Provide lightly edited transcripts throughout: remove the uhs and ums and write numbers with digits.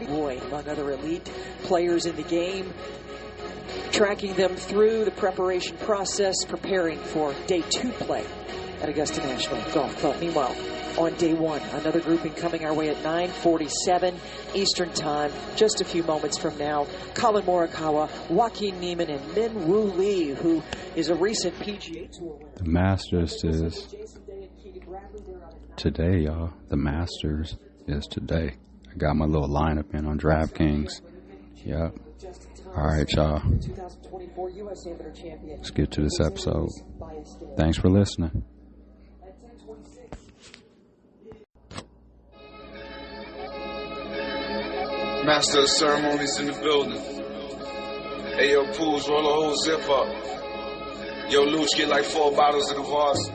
Boy, among other elite players in the game, tracking them through the preparation process, preparing for day 2 play at Augusta National Golf Club. Meanwhile, on day 1, another grouping coming our way at 9:47 Eastern Time. Just a few moments from now, Colin Morikawa, Joaquin Niemann, and Min Woo Lee, who is a recent PGA Tour winner. The Masters is today, y'all. The Masters is today. I got my little lineup in on DraftKings. Yep. All right, y'all. Let's get to this episode. Thanks for listening. Master of ceremonies in the building. Hey, yo, Pools, roll the whole zip up. Yo, Luch, get like 4 bottles of the Voss.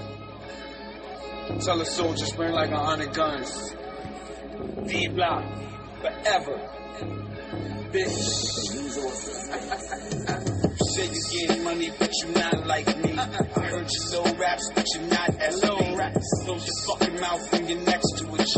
Tell the soldiers bring like 100 guns. D-Block, forever. Bitch. Say you getting money, but you not like me. I heard you low raps, but you not LO raps. Close your fucking mouth when you're next to a G.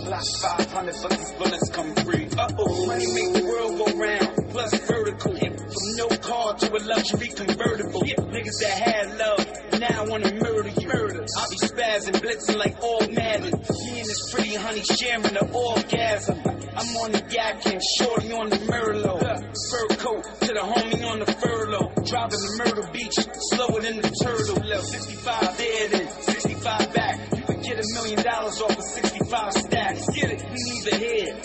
Block 500, but these bullets come free. Uh-oh, money make the world go round. Plus vertical, from no car to a luxury convertible. Niggas that had love, now wanna murder you. I'll be spazzing, blitzing like all Madden. Me and this pretty honey sharing the orgasm. I'm on the yak and shorty on the Merlot. Fur coat to the homie on the furlough. Driving the Myrtle Beach, slower than the turtle. 65 there then, 65 back. You could get $1 million off of 65 stacks. Get it? We neither here,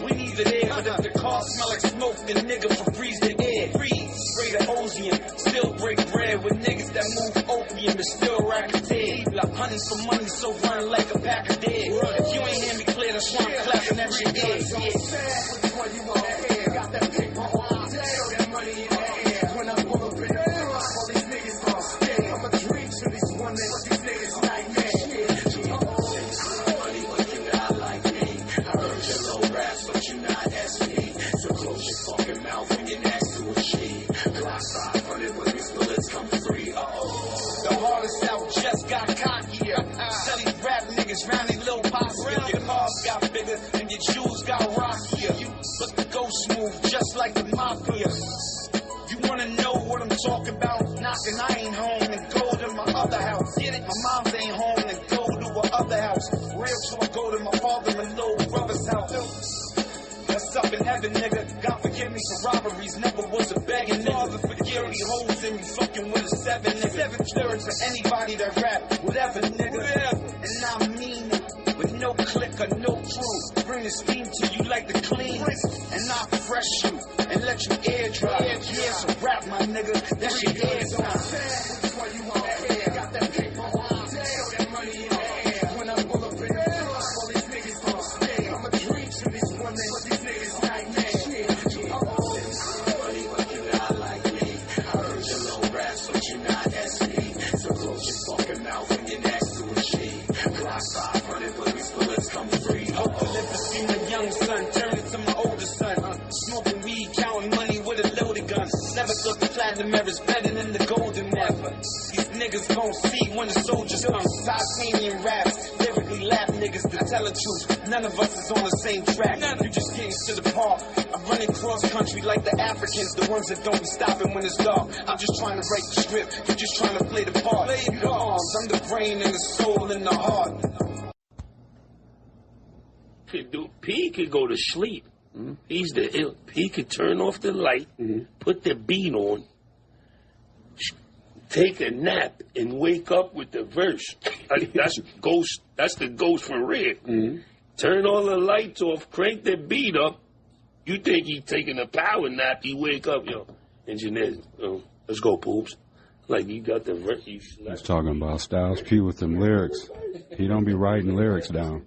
we neither there. But if the car smell like smoke, then nigga freeze the air. Freeze, spray the Ozium, still break bread with niggas that move opium but still racketeer. Like hunting for money, so run like a pack of dead. If you ain't hear me clear, that's why I'm clapping at your ear. Which one you want? Got that paper on. Throw that money in the air. When I pull up in the club, all these niggas gon' stay. I'ma dream to these women, but these niggas nightmare. Money, but you not like me. I heard your low raps, but you not SP. So close your fucking mouth when you're next to a G. Glock 500, but these bullets come free. The hardest out just got cockier. Sell these rap niggas round they little posse. Your cars got bigger and your jewels got rockier. But the ghost move just like the mafia. You wanna know what I'm talking about? Knocking, I ain't home and go to my other house. Get it? My mom ain't home and go to her other house. Real, so I go to my father and little brother's house. That's up in heaven, nigga. God forgive me for robberies. Never was a begging nigga. Security holes in me, fucking with a 7 nigga. 7 lyrics for anybody that rap, whatever nigga. And I mean it, with no click or no crew. Bring the steam to you like the clean. And I fresh you and let you air dry. Yeah, so rap my nigga, that's your air time. Which one you want? Got that paper on. Throw that money in the air. When I pull up in the club, all these niggas gon' stay. I'ma dream to these women, but these niggas nightmare. Money, but you not like me. I heard your low raps, but you not SP. So close your fucking mouth when you're next to a G. Glock 500, but these bullets come free. Hope to live to see my young son turn into my older son. Smoking weed, counting money with a loaded gun. Never thought the platinum era's better than the golden ever. These niggas gon' see when the soldiers come. Titanium raps, lyrically laugh niggas to tell the truth. None of us is on the same track. You just getting to the park. I'm running cross country like the Africans, the ones that don't be stopping when it's dark. I'm just trying to write the script, you're just trying to play the part. You the arms, I'm the brain and the soul and the heart. P could go to sleep. Mm-hmm. He's the ill. He could turn off the light, put the beat on, take a nap, and wake up with the verse. That's ghost. That's the ghost for real. Mm-hmm. Turn all the lights off, crank the beat up. You think he's taking a power nap? He wake up, yo, engineer. Let's go, Poops. Like you got the verse. He's talking about Styles P with them lyrics. He don't be writing lyrics down.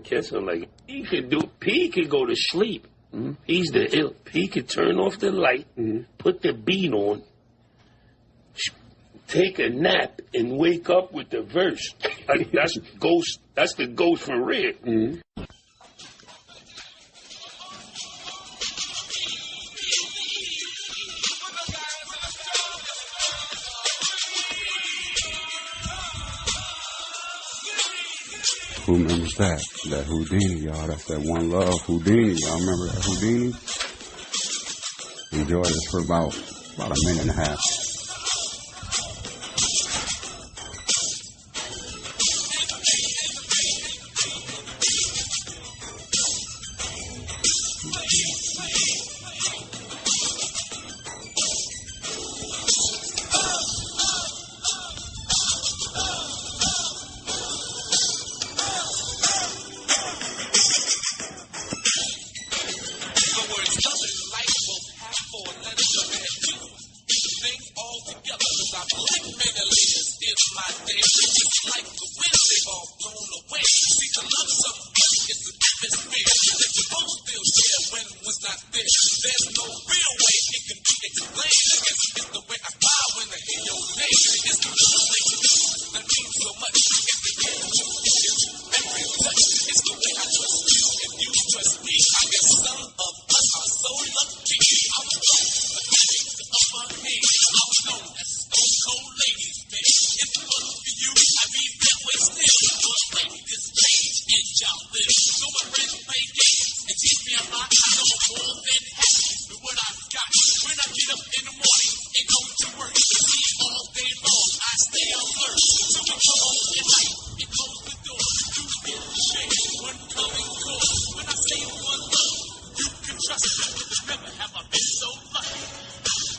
Kiss him like P could go to sleep. Mm-hmm. He's the ill. He could turn off the light, put the beat on, take a nap, and wake up with the verse. That's ghost. That's the ghost for real. Mm-hmm. Who remembers that? That Houdini, y'all. That's that One Love Houdini. Y'all remember that Houdini? Enjoyed it for about a minute and a half.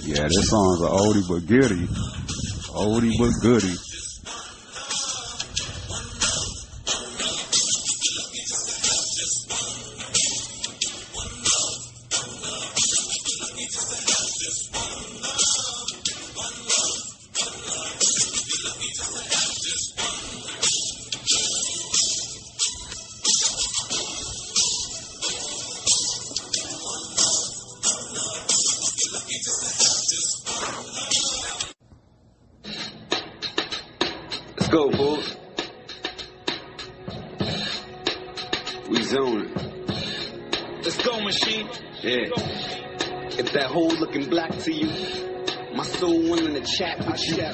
Yeah, this song's an oldie but goodie. Oldie but goodie. Go, folks. We zoning. Let's go, machine. Yeah. If that hole looking black to you, my soul wanting to chat with you.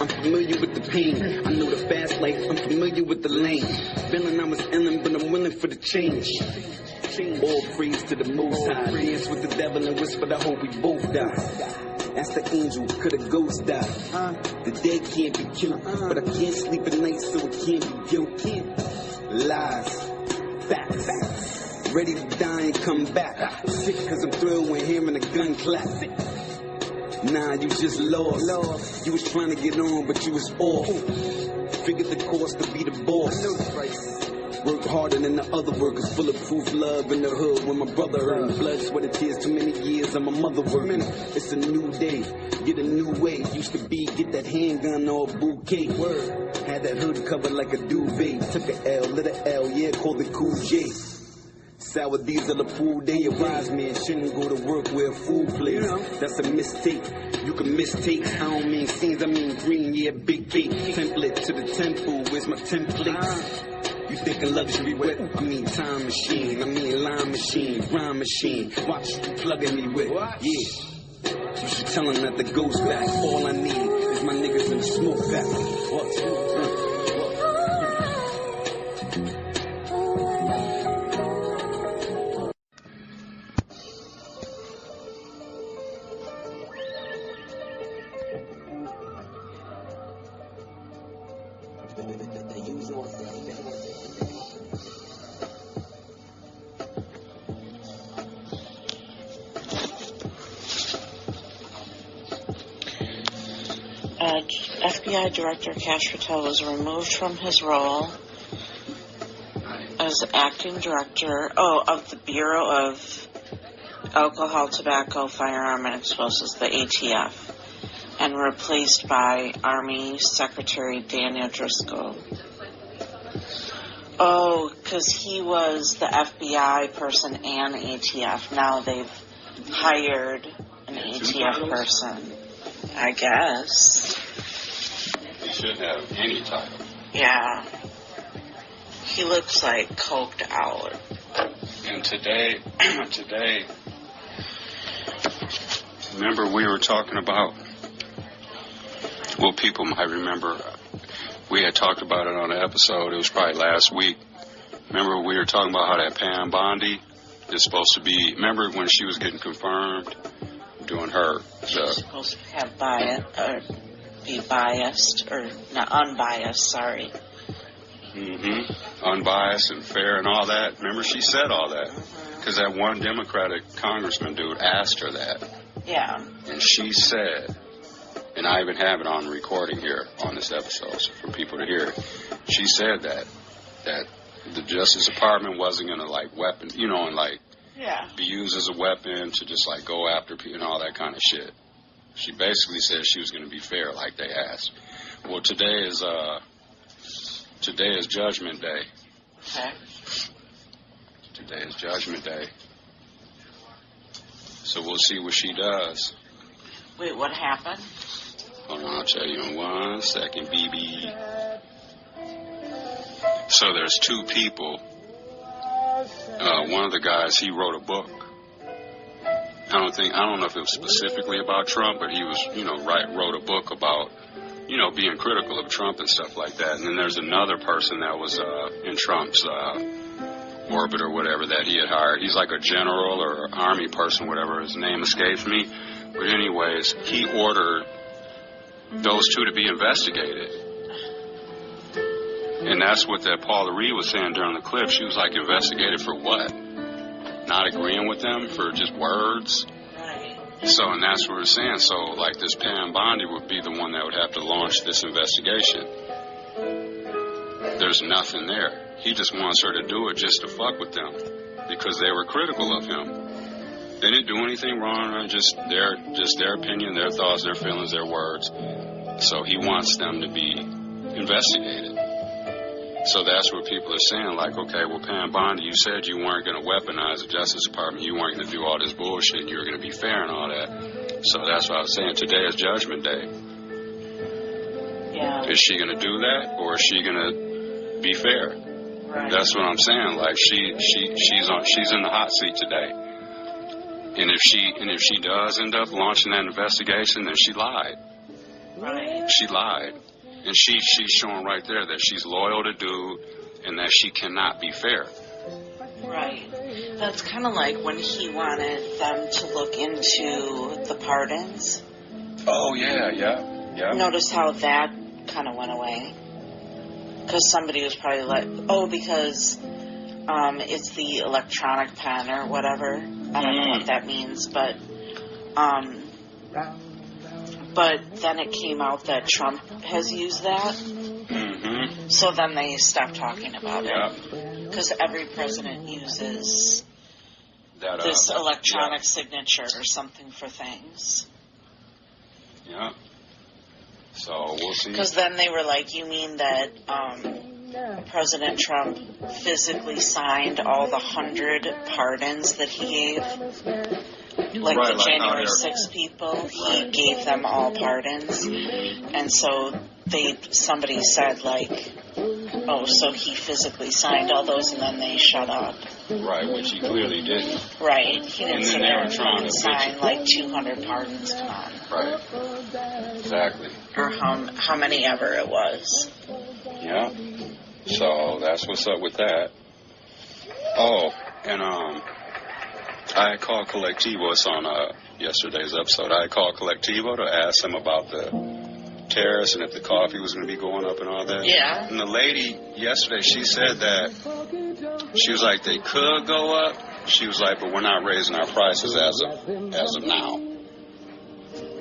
I'm familiar with the pain. I know the fast life. I'm familiar with the lane. Feeling I was illin', but I'm willing for the change. All praise to the Most High. Dance with the devil and whisper, I hope we both die. That's the angel, could a ghost die? The dead can't be killed, but I can't sleep at night, so it can't be guilt. Lies, facts, ready to die and come back. Sick cause I'm thrilled when hearing a gun clap. Nah, you just lost. You was trying to get on, but you was off. Figured the cost to be the boss. Work harder than the other workers, bulletproof love in the hood. When my brother earned blood, sweat and tears, too many years of my mother working. It's a new day, get a new way. Used to be, get that handgun or a bouquet. Had that hood covered like a duvet. Took a L, lit a L, yeah, called it Cool J. Sour diesel a pool day. A wise man shouldn't go to work where a fool plays. That's a mistake. You can mistake. I don't mean scenes, I mean green, yeah, big gate. Template to the temple, where's my templates? You thinking luxury whip? I mean time machine, I mean line machine, rhyme machine. Watch you plugging me with, yeah. You should tell him that the ghost back. All I need is my niggas in the smoke back. What? FBI Director Cash Patel was removed from his role as acting director of the Bureau of Alcohol, Tobacco, Firearm, and Explosives, the ATF, and replaced by Army Secretary Daniel Driscoll. Oh, because he was the FBI person and ATF. Now they've hired an ATF person, I guess. He should have any title. Yeah. He looks like coked out. And today, remember we were talking about, well, people might remember We had talked about it on the episode. It was probably last week. Remember we were talking about how that Pam Bondi is supposed to be. Remember when she was getting confirmed doing her? She's supposed to have bias or be biased or not unbiased. Sorry. Unbiased and fair and all that. Remember she said all that because that one Democratic congressman dude asked her that. Yeah. And she said, and I even have it on recording here on this episode so for people to hear it. She said that the Justice Department wasn't going to like weapon, you know, and like be used as a weapon to just like go after people and all that kind of shit. She basically said she was going to be fair like they asked. Well, today is Judgment Day. Okay. Today is Judgment Day. So we'll see what she does. Wait, what happened? Hold on, I'll tell you in 1 second, BB. So there's two people. One of the guys, he wrote a book. I don't know if it was specifically about Trump, but he was, wrote a book about, being critical of Trump and stuff like that. And then there's another person that was in Trump's orbit or whatever that he had hired. He's like a general or army person, whatever. His name escapes me. But anyways, he ordered those two to be investigated. And that's what that Paula Reed was saying during the clip. She was like, investigated for what? Not agreeing with them for just words? Right. So, and that's what we're saying. So, like, this Pam Bondi would be the one that would have to launch this investigation. There's nothing there. He just wants her to do it just to fuck with them because they were critical of him. They didn't do anything wrong, just their opinion, their thoughts, their feelings, their words. So he wants them to be investigated. So that's what people are saying, like, okay, well, Pam Bondi, you said you weren't going to weaponize the Justice Department, you weren't going to do all this bullshit, you were going to be fair and all that. So that's what I was saying. Today is Judgment Day. Yeah. Is she going to do that, or is she going to be fair? Right. That's what I'm saying. Like she's in the hot seat today. And if she does end up launching that investigation, then she lied. Right. She lied. And she's showing right there that she's loyal to dude and that she cannot be fair. Right. That's kind of like when he wanted them to look into the pardons. Oh, yeah. Notice how that kind of went away. Because somebody was probably like, because it's the electronic pen or whatever. I don't know what that means, but then it came out that Trump has used that. Mm-hmm. So then they stopped talking about it. Because every president uses this electronic signature or something for things. Yeah. So we'll see. Because then they were like, you mean that President Trump physically signed all the 100 pardons that he gave? Like the January 6 people, he gave them all pardons. And so somebody said, like, oh, so he physically signed all those and then they shut up. Right, which he clearly didn't. Right, he didn't sit there and trying to sign like 200 pardons, come on. Right, exactly. Or how many ever it was. Yeah, so that's what's up with that. Oh, and I called Collectivo, it's on yesterday's episode, I called Collectivo to ask them about the tariffs and if the coffee was going to be going up and all that. Yeah. And the lady yesterday, she said that, she was like, they could go up. She was like, but we're not raising our prices as of now.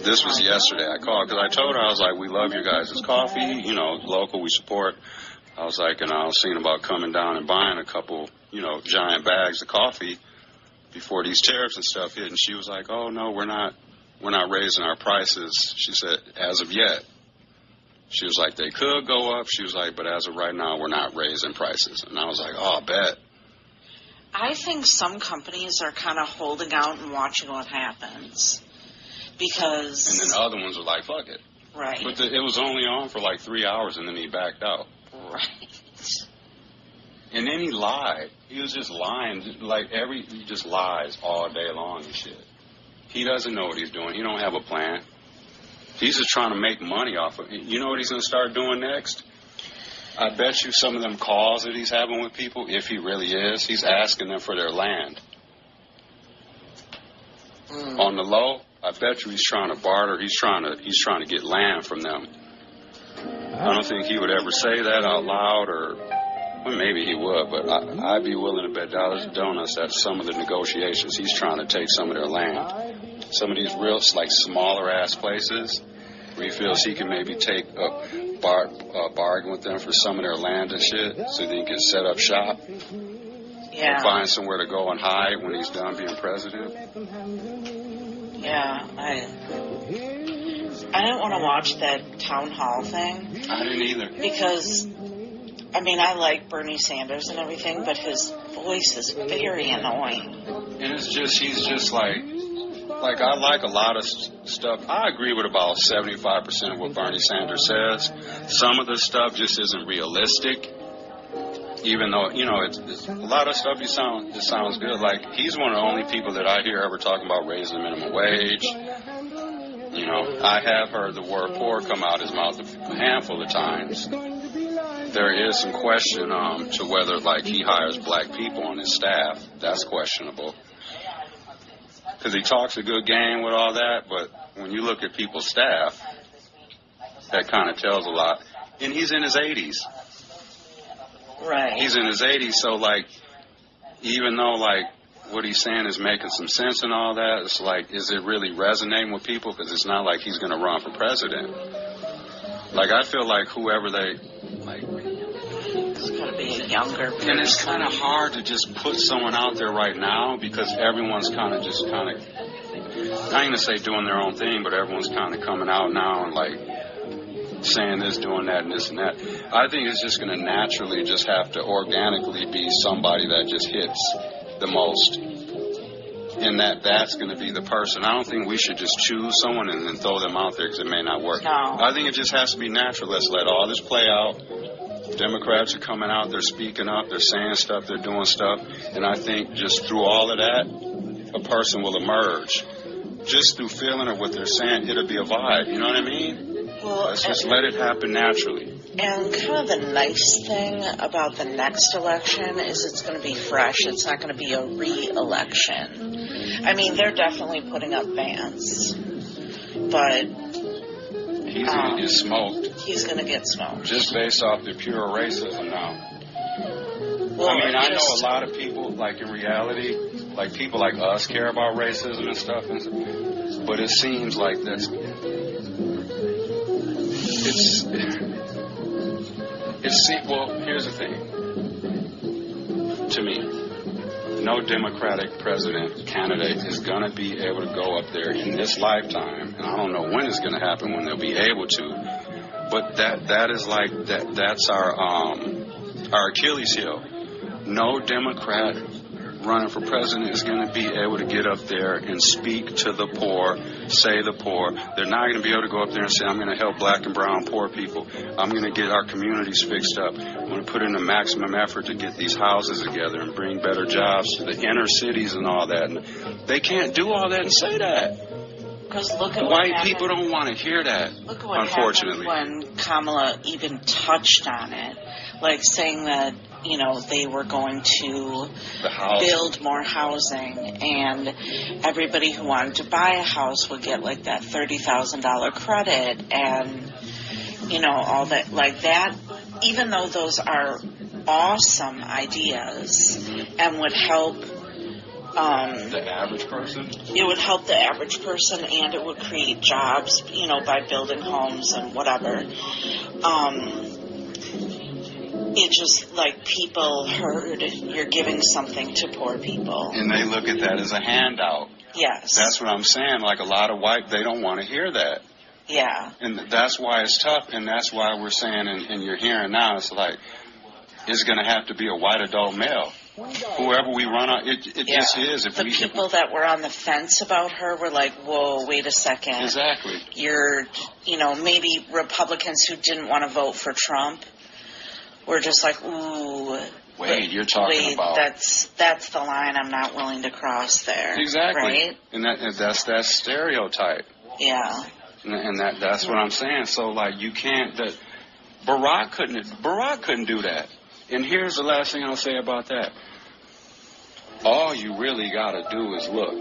This was yesterday. I called because I told her, I was like, we love your guys' coffee, local, we support. I was like, and I was thinking about coming down and buying a couple, giant bags of coffee before these tariffs and stuff hit. And she was like, oh, no, we're not raising our prices. She said, as of yet. She was like, they could go up. She was like, but as of right now, we're not raising prices. And I was like, oh, I bet. I think some companies are kind of holding out and watching what happens. Because... And then the other ones were like, fuck it. Right. But it was only on for like 3 hours, and then he backed out. Right. And then he lied. He was just lying. He just lies all day long and shit. He doesn't know what he's doing. He don't have a plan. He's just trying to make money off of it. You know what he's going to start doing next? I bet you some of them calls that he's having with people, if he really is, he's asking them for their land. On the low, I bet you he's trying to barter. He's trying to get land from them. I don't think he would ever say that out loud, or well, maybe he would, but I'd be willing to bet dollars and donuts that some of the negotiations he's trying to take some of their land. Some of these real like smaller ass places where he feels he can maybe take a bargain with them for some of their land and shit, so that he can set up shop. Yeah. Or find somewhere to go and hide when he's done being president. Yeah, I didn't want to watch that town hall thing. I didn't either. Because, I mean, I like Bernie Sanders and everything, but his voice is very annoying. And it's just, he's just like I like a lot of stuff. I agree with about 75% of what Bernie Sanders says. Some of the stuff just isn't realistic. Even though, you know, it's a lot of stuff it sounds good. Like, he's one of the only people that I hear ever talking about raising the minimum wage. You know, I have heard the word poor come out his mouth a handful of times. There is some question to whether, like, he hires black people on his staff. That's questionable. Because he talks a good game with all that, but when you look at people's staff, that kind of tells a lot. And he's in his 80s. Right. He's in his 80s, so, like, even though, like, what he's saying is making some sense and all that, it's like, is it really resonating with people? Because it's not like he's going to run for president. Like, I feel like whoever they, like... It's going to be a younger person. And it's kind of hard to just put someone out there right now because everyone's kind of just I ain't going to say doing their own thing, but everyone's kind of coming out now and, like, saying this, doing that, and this and that. I think it's just going to naturally just have to organically be somebody that just hits the most. And that's going to be the person. I don't think we should just choose someone and then throw them out there because it may not work. No. I think it just has to be natural. Let's let all this play out. Democrats are coming out, they're speaking up, they're saying stuff, they're doing stuff. And I think just through all of that, a person will emerge. Just through feeling of what they're saying, it'll be a vibe. You know what I mean? Well, let's just let it happen naturally. And kind of the nice thing about the next election is it's going to be fresh. It's not going to be a re-election. I mean, they're definitely putting up bans, but he's going to get smoked. He's going to get smoked. Just based off the pure racism now. Well, I mean, I know a lot of people, like, in reality, like, people like us care about racism and stuff, but it seems like that's... Well, here's the thing. To me, no Democratic president candidate is going to be able to go up there in this lifetime, and I don't know when it's going to happen, when they'll be able to, but that is like, that's our Achilles heel. No Democrat running for president is going to be able to get up there and speak to the poor, say the poor. They're not going to be able to go up there and say, I'm going to help black and brown poor people. I'm going to get our communities fixed up. I'm going to put in the maximum effort to get these houses together and bring better jobs to the inner cities and all that. And they can't do all that and say that. Because look at white people don't want to hear that, look at what unfortunately. Happened when Kamala even touched on it, like saying that, you know, they were going to build more housing, and everybody who wanted to buy a house would get like that $30,000 credit, and, you know, all that, like that. Even though those are awesome ideas and would help the average person? It would help the average person, and it would create jobs, you know, by building homes and whatever. It just, like, people heard you're giving something to poor people. And they look at that as a handout. Yes. That's what I'm saying. Like, a lot of white, they don't want to hear that. Yeah. And that's why it's tough, and that's why we're saying, and you're hearing now, it's like, it's going to have to be a white adult male. Whoever we run on, it just is. If people that were on the fence about her were like, whoa, wait a second. Exactly. You're, you know, maybe Republicans who didn't want to vote for Trump were just like, ooh. Wait, you're talking about. That's the line I'm not willing to cross there. Exactly. Right? And that's that stereotype. Yeah. And that's what I'm saying. So, like, you can't, Barack couldn't do that. And here's the last thing I'll say about that. All you really got to do is look.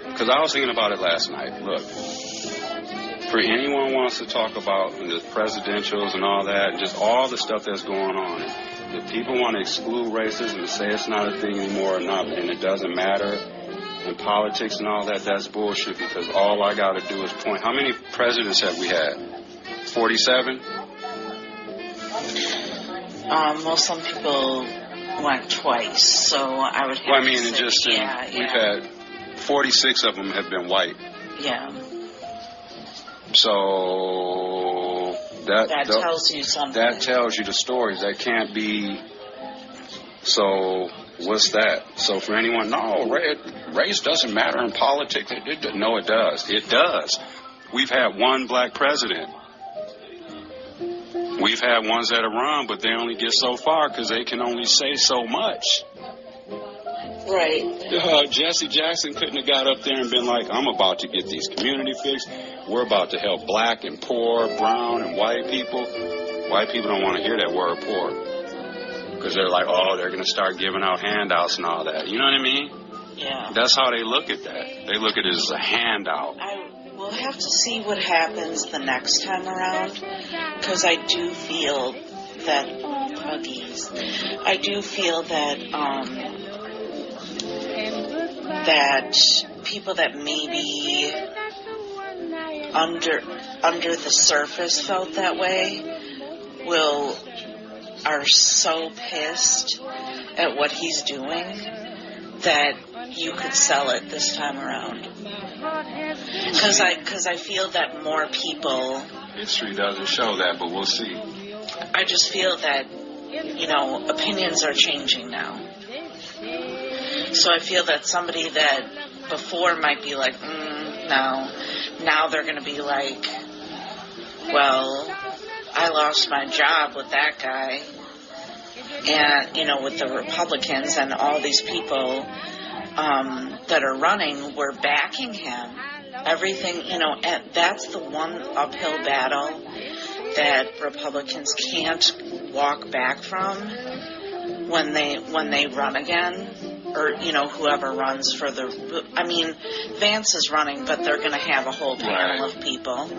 Because I was thinking about it last night. Look, for anyone who wants to talk about the presidentials and all that, and just all the stuff that's going on, if people want to exclude racism and say it's not a thing anymore and it doesn't matter, and politics and all that, that's bullshit, because all I got to do is point. How many presidents have we had? 47? Well, some people went twice, so I would have to say, we've had 46 of them have been white. Yeah. So that tells you something. That tells you the stories. That can't be. So what's that? So for anyone, no, race doesn't matter in politics. No, it does. It does. We've had one black president. We've had ones that have run, but they only get so far because they can only say so much. Right. Jesse Jackson couldn't have got up there and been like, I'm about to get these community fixed. We're about to help black and poor, brown and white people. White people don't want to hear that word poor. Because they're like, oh, they're going to start giving out handouts and all that. You know what I mean? Yeah. That's how they look at that. They look at it as a handout. We'll have to see what happens the next time around. Because I do feel that, that people that maybe under the surface felt that way are so pissed at what he's doing that you could sell it this time around. Because I feel that more people. History doesn't show that, but we'll see. I just feel that, opinions are changing now. So I feel that somebody that before might be like, no, now they're going to be like, well, I lost my job with that guy, and, with the Republicans and all these people that are running were backing him. Everything, and that's the one uphill battle that Republicans can't walk back from when they run again. Or, whoever runs for Vance is running, but they're going to have a whole panel of people.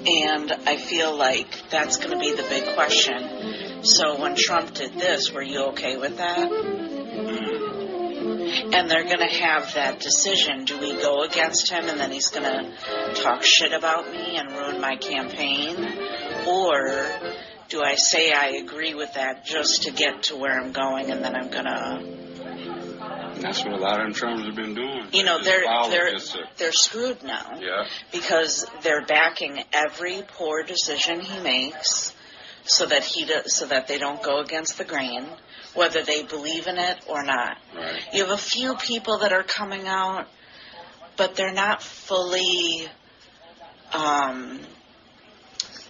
And I feel like that's going to be the big question. So when Trump did this, were you okay with that? And they're going to have that decision. Do we go against him and then he's going to talk shit about me and ruin my campaign? Or do I say I agree with that just to get to where I'm going, and then I'm gonna? That's what a lot of them Trumpers have been doing. They're screwed now. Yeah. Because they're backing every poor decision he makes, so that they don't go against the grain, whether they believe in it or not. Right. You have a few people that are coming out, but they're not fully.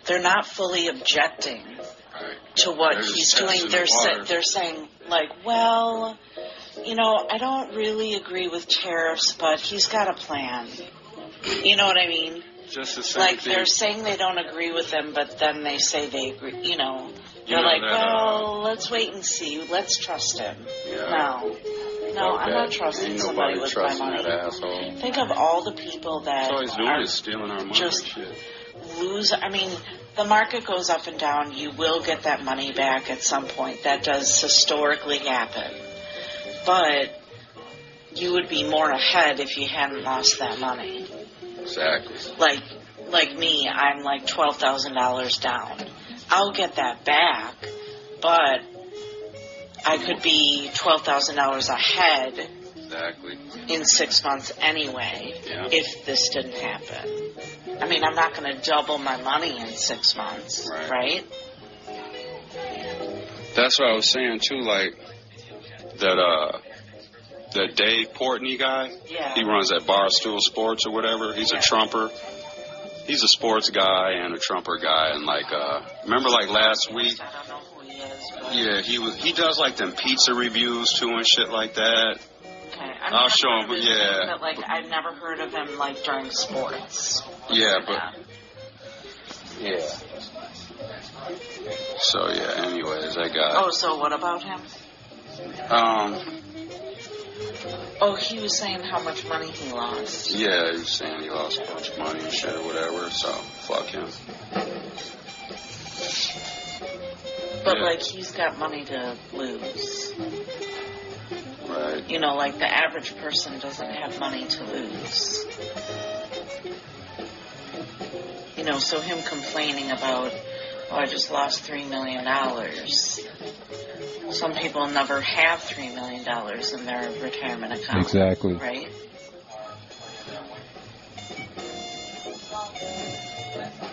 They're not fully objecting to what he's doing. They're saying, like, well, I don't really agree with tariffs, but he's got a plan. You know what I mean? Just the same like, thing. they're saying they don't agree with them, but then they say they agree. They're like, well, let's wait and see. Let's trust him. Yeah. No, I'm not trusting somebody with my money. That asshole. Think of all the people that all he's doing is stealing our money. Just lose. The market goes up and down. You will get that money back at some point. That does historically happen. But you would be more ahead if you hadn't lost that money. Exactly. Like me, I'm like $12,000 down. I'll get that back, but I could be $12,000 ahead. Exactly. In 6 months anyway, if this didn't happen. I'm not going to double my money in 6 months, right? That's what I was saying, too, like, that Dave Portnoy guy, he runs that Barstool Sports or whatever, he's a Trumper. He's a sports guy and a Trumper guy, and, remember, last week? I don't know who he is, but... Yeah, he does, them pizza reviews, too, and shit like that. Okay. I'll show him, but But, I've never heard of him, during sports. Yeah, Yeah. So, yeah, anyways, I got... Oh, so what about him? Oh, he was saying how much money he lost. Yeah, he was saying he lost a bunch of money and shit or whatever, so fuck him. But, Yeah. like, he's got money to lose. Right. You know, like, the average person doesn't have money to lose. You know, so him complaining about, oh, I just lost $3 million. Some people never have $3 million in their retirement account. Exactly. Right?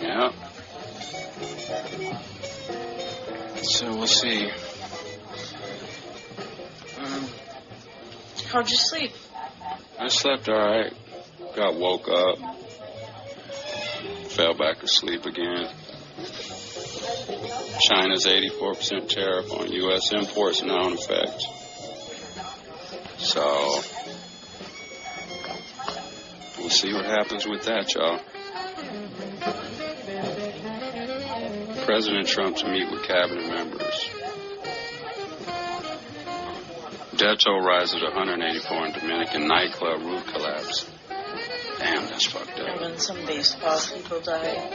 Yeah. So we'll see. How'd you sleep? I slept alright. Got woke up. Fell back asleep again. China's 84% tariff on U.S. imports now in effect. So, we'll see what happens with that, y'all. President Trump to meet with cabinet members. Death toll rises to 184 in Dominican nightclub roof collapse. Damn, that's fucked And up. then some baseball people died.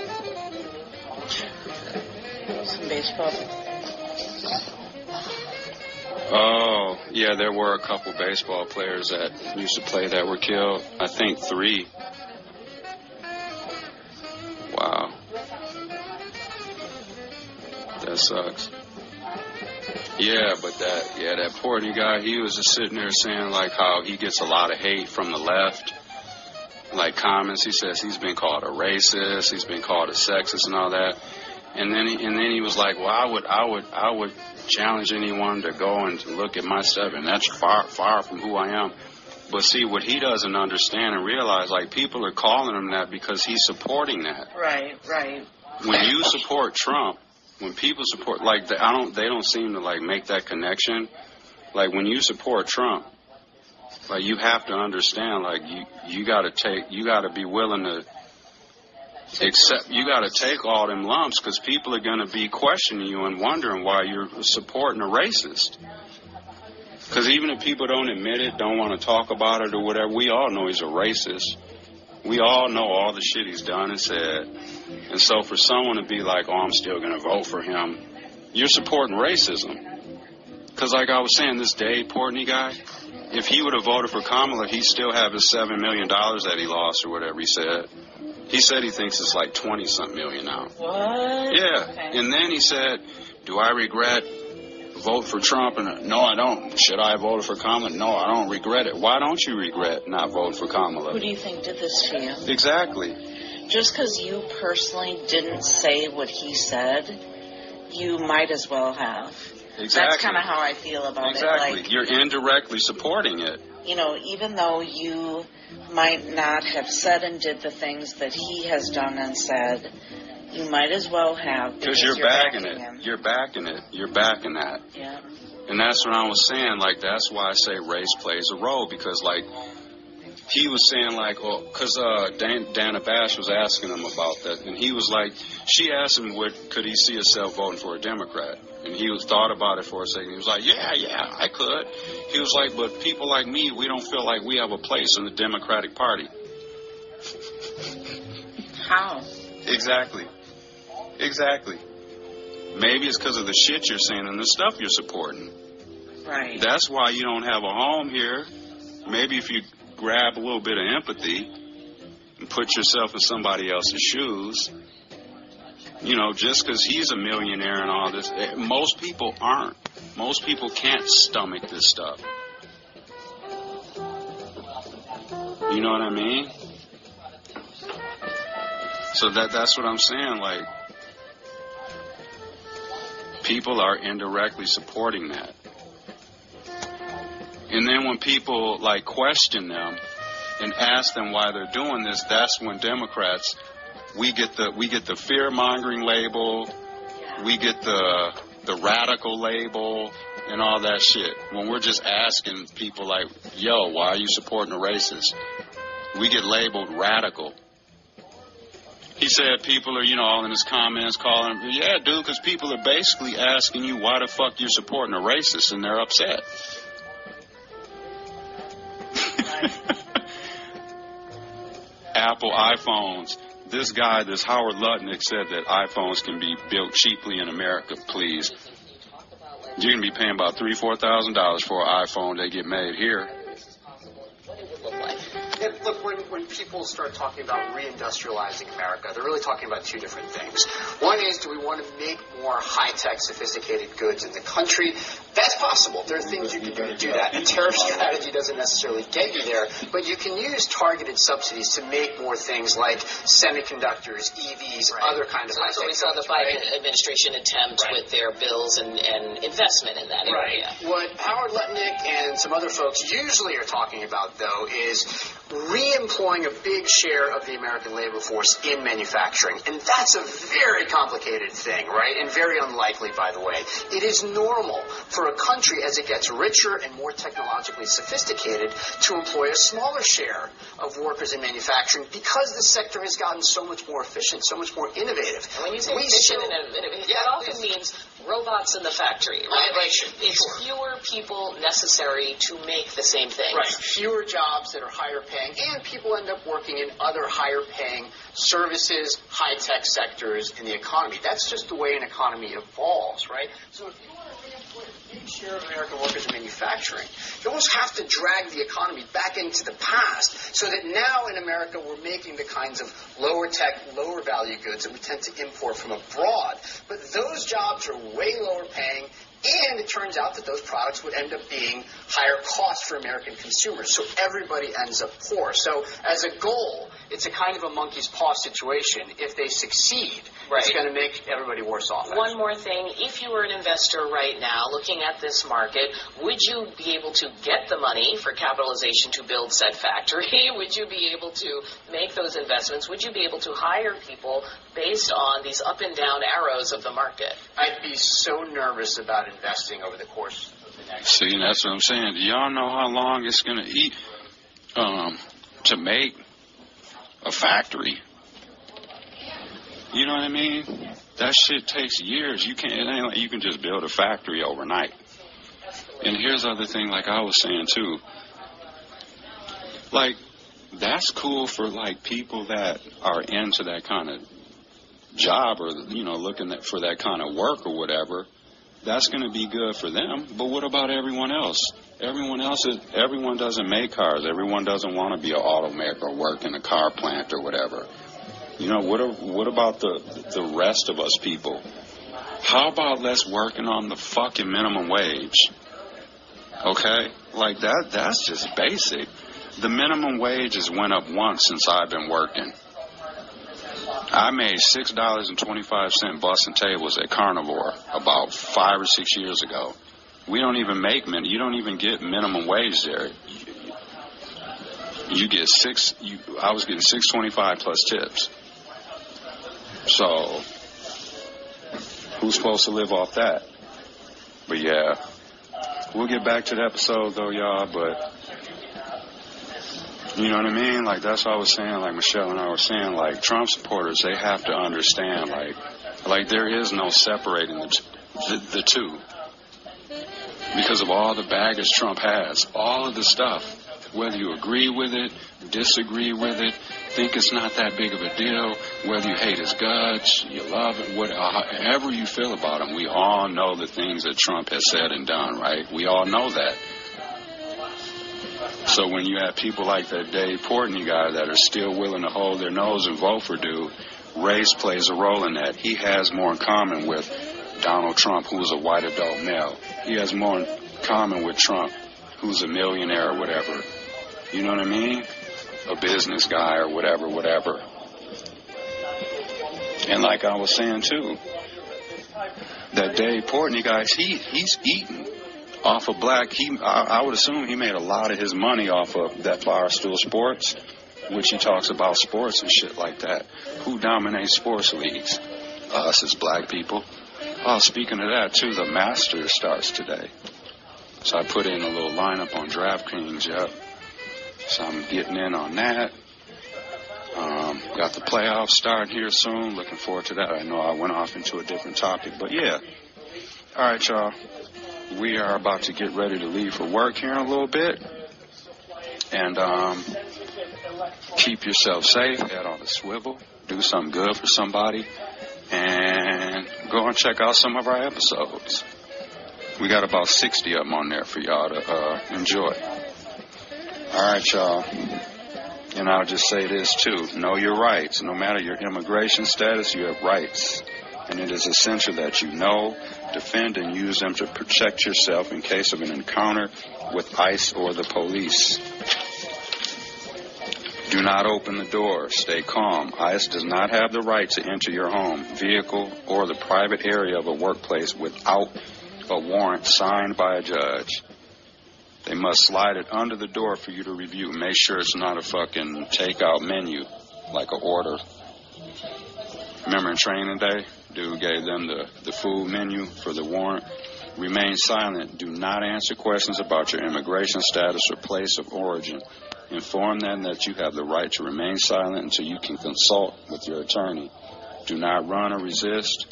Some baseball. Oh, yeah, there were a couple baseball players that used to play that were killed. I think 3. Wow. That sucks. Yeah, but that Portney guy, he was just sitting there saying, like, how he gets a lot of hate from the left. Like, comments, he says he's been called a racist, he's been called a sexist and all that. And then he was like, well, I would challenge anyone to go and look at my stuff, and that's far from who I am. But see, what he doesn't understand and realize, like, people are calling him that because he's supporting that. Right. When you support Trump, when people support, like, they don't seem to, like, make that connection. Like, when you support Trump, like, you have to understand, like, you got to be willing to accept, you got to take all them lumps, because people are going to be questioning you and wondering why you're supporting a racist. Because even if people don't admit it, don't want to talk about it or whatever, we all know he's a racist. We all know all the shit he's done and said. And so for someone to be like, oh, I'm still going to vote for him, you're supporting racism. Because like I was saying, this Dave Portney guy, if he would have voted for Kamala, he'd still have his $7 million that he lost or whatever he said. He said he thinks it's like 20-something million now. What? Yeah. Okay. And then he said, do I regret vote for Trump? And no, I don't. Should I have voted for Kamala? No, I don't regret it. Why don't you regret not voting for Kamala? Who do you think did this to you? Exactly. Just because you personally didn't say what he said, you might as well have. Exactly. That's kind of how I feel about it. Exactly. Like, you're indirectly supporting it. you know, even though you might not have said and did the things that he has done and said, you might as well have. Because you're backing backing it. him. You're backing it. You're backing that. Yeah. And that's what I was saying. Like, that's why I say race plays a role. Because, like, he was saying, like, oh, because Dana Bash was asking him about that. And he was like, she asked him, could he see himself voting for a Democrat? And he thought about it for a second. He was like, yeah, I could. He was like, but people like me, we don't feel like we have a place in the Democratic Party. How? Exactly. Maybe it's because of the shit you're saying and the stuff you're supporting. Right. That's why you don't have a home here. Maybe if you grab a little bit of empathy and put yourself in somebody else's shoes, you know, just because he's a millionaire and all this, most people aren't. Most people can't stomach this stuff. You know what I mean? So that's what I'm saying, like, people are indirectly supporting that. And then when people, like, question them and ask them why they're doing this, that's when Democrats, we get the fear-mongering label, we get the radical label and all that shit. When we're just asking people like, yo, why are you supporting a racist? We get labeled radical. He said people are, all in his comments calling him. Yeah, dude, because people are basically asking you why the fuck you're supporting a racist, and they're upset. Apple iPhones. This Howard Lutnick said that iPhones can be built cheaply in America, please. You're going to be paying about $3,000-$4,000 for an iPhone they get made here. Look, when people start talking about reindustrializing America, they're really talking about two different things. One is, do we want to make more high-tech, sophisticated goods in the country? That's possible. There are things you can do to do that. A tariff strategy doesn't necessarily get you there, but you can use targeted subsidies to make more things like semiconductors, EVs, other kinds of high-tech So we saw the Biden administration attempt with their bills and investment in that area. What Howard Lutnick and some other folks usually are talking about, though, is re-employing a big share of the American labor force in manufacturing. And that's a very complicated thing, right? And very unlikely, by the way. It is normal for a country, as it gets richer and more technologically sophisticated, to employ a smaller share of workers in manufacturing because the sector has gotten so much more efficient, so much more innovative. And when you say efficient and innovative, that often means robots in the factory, right? It's fewer people necessary to make the same thing. Right. Fewer jobs that are higher paying, and people end up working in other higher paying services, high-tech sectors in the economy. That's just the way an economy evolves, right? So if you want to re-employ a big share of American workers in manufacturing, you almost have to drag the economy back into the past so that now in America we're making the kinds of lower tech, lower value goods that we tend to import from abroad. But those jobs are way lower paying, and it turns out that those products would end up being higher cost for American consumers, so everybody ends up poor. So as a goal, it's a kind of a monkey's paw situation. If they succeed, it's going to make everybody worse off. One more thing. If you were an investor right now looking at this market, would you be able to get the money for capitalization to build said factory? Would you be able to make those investments? Would you be able to hire people based on these up and down arrows of the market? I'd be so nervous about investing over the course of the next year. See, that's what I'm saying. Do y'all know how long it's going to eat to make a factory? You know what I mean? That shit takes years. It ain't like you can just build a factory overnight. And here's the other thing, like I was saying too. Like, that's cool for like people that are into that kind of job or, looking for that kind of work or whatever. That's going to be good for them. But what about everyone else? Everyone doesn't make cars. Everyone doesn't want to be an automaker or work in a car plant or whatever. What about the rest of us people? How about less working on the fucking minimum wage? Okay? Like that's just basic. The minimum wage has went up once since I've been working. I made $6.25 busting tables at Carnivore about 5 or 6 years ago. We don't even make you don't even get minimum wage there. You get I was getting $6.25 plus tips. So who's supposed to live off that? But yeah, we'll get back to the episode though, y'all. But you know what I mean? Like, that's what I was saying, like Michelle and I were saying, like, Trump supporters, they have to understand, like there is no separating the two. Because of all the baggage Trump has, all of the stuff, whether you agree with it, disagree with it, think it's not that big of a deal, whether you hate his guts, you love it, however you feel about him, we all know the things that Trump has said and done, right? We all know that. So when you have people like that Dave Portnoy guy that are still willing to hold their nose and vote for dude, race plays a role in that. He has more in common with Donald Trump, who's a white adult male. He has more in common with Trump, who's a millionaire or whatever. You know what I mean? A business guy or whatever. And like I was saying too, that Dave Portnoy guy, he's eating off of black. I would assume he made a lot of his money off of that Barstool Sports, which he talks about sports and shit like that. Who dominates sports leagues? Us as black people. Oh, speaking of that too, the Masters starts today. So I put in a little lineup on DraftKings, yep. So I'm getting in on that. Got the playoffs starting here soon. Looking forward to that. I know I went off into a different topic, but yeah. All right, y'all. We are about to get ready to leave for work here in a little bit. And keep yourself safe. Head on the swivel. Do something good for somebody. And go and check out some of our episodes. We got about 60 of them on there for y'all to enjoy. All right, y'all. And I'll just say this, too. Know your rights. No matter your immigration status, you have rights. And it is essential that you know, defend, and use them to protect yourself in case of an encounter with ICE or the police. Do not open the door. Stay calm. ICE does not have the right to enter your home, vehicle, or the private area of a workplace without a warrant signed by a judge. They must slide it under the door for you to review. Make sure it's not a fucking takeout menu, like an order. Remember in training day, dude gave them the food menu for the warrant. Remain silent. Do not answer questions about your immigration status or place of origin. Inform them that you have the right to remain silent until you can consult with your attorney. Do not run or resist.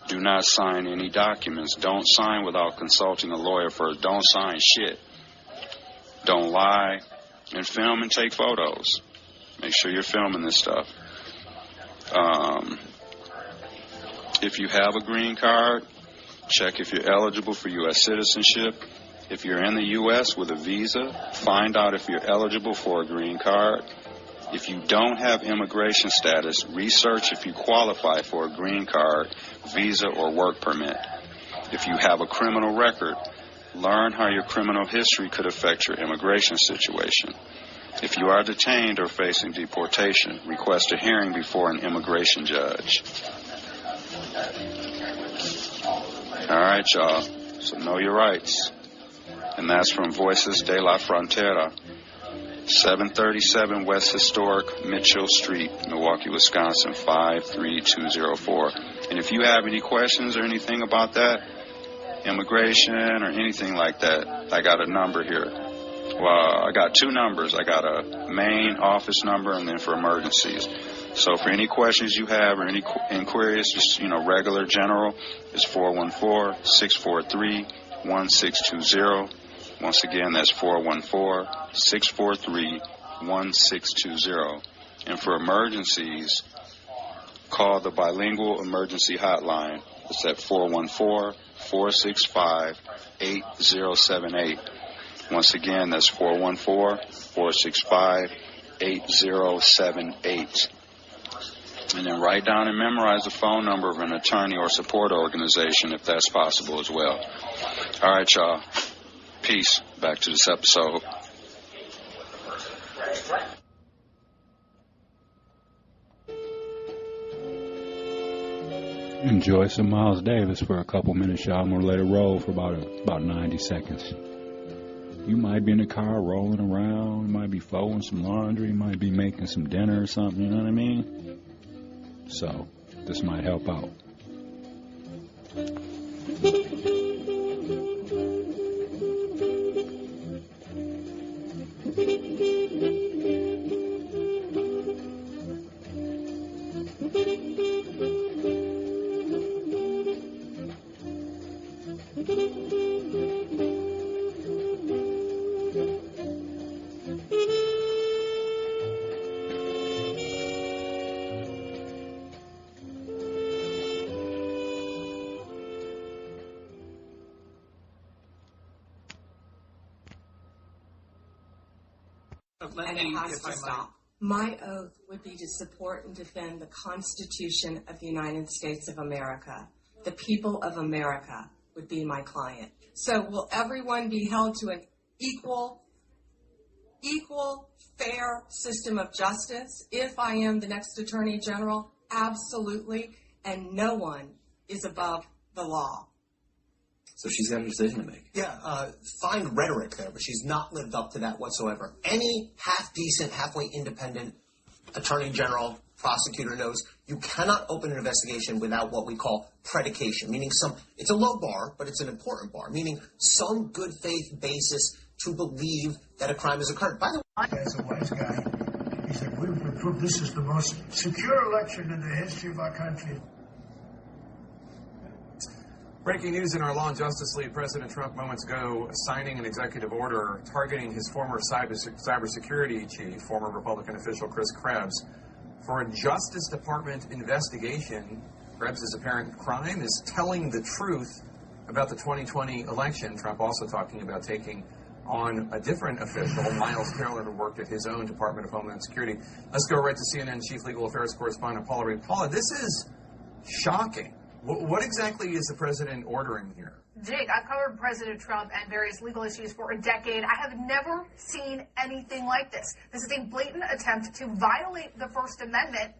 Do not sign any documents. Don't sign without consulting a lawyer first. Don't sign shit. Don't lie. And film and take photos. Make sure you're filming this stuff. If you have a green card, check if you're eligible for U.S. citizenship. If you're in the U.S. with a visa, find out if you're eligible for a green card. If you don't have immigration status, research if you qualify for a green card, visa, or work permit. If you have a criminal record, learn how your criminal history could affect your immigration situation. If you are detained or facing deportation, request a hearing before an immigration judge. All right, y'all. So know your rights. And that's from Voices de la Frontera, 737 West Historic Mitchell Street, Milwaukee, Wisconsin, 53204. And if you have any questions or anything about that, immigration or anything like that, I got a number here. Well, I got two numbers. I got a main office number and then for emergencies. So for any questions you have or any inquiries, just, regular general, it's 414-643-1620. Once again, that's 414-643-1620. And for emergencies, call the bilingual emergency hotline. It's at 414-465-8078. Once again, that's 414-465-8078. And then write down and memorize the phone number of an attorney or support organization if that's possible as well. All right, y'all. Peace. Back to this episode. Enjoy some Miles Davis for a couple minutes, y'all. I'm going to let it roll for about 90 seconds. You might be in the car rolling around. You might be folding some laundry. You might be making some dinner or something. You know what I mean? So, this might help out. And it has to stop. My oath would be to support and defend the Constitution of the United States of America. The people of America would be my client. So will everyone be held to an equal, fair system of justice if I am the next Attorney General? Absolutely. And no one is above the law. So she's got a decision to make. Yeah, fine rhetoric there, but she's not lived up to that whatsoever. Any half-decent, halfway independent attorney general, prosecutor knows you cannot open an investigation without what we call predication, meaning it's a low bar, but it's an important bar, meaning some good faith basis to believe that a crime has occurred. By the way, as a wise guy, He said, we will prove this is the most secure election in the history of our country. Breaking news in our Law and Justice League, President Trump moments ago signing an executive order targeting his former cybersecurity chief, former Republican official Chris Krebs, for a Justice Department investigation. Krebs' apparent crime is telling the truth about the 2020 election. Trump also talking about taking on a different official, Miles Taylor, who worked at his own Department of Homeland Security. Let's go right to CNN Chief Legal Affairs Correspondent Paula Reed. Paula, this is shocking. What exactly is the president ordering here? Jake, I've covered President Trump and various legal issues for a decade. I have never seen anything like this. This is a blatant attempt to violate the First Amendment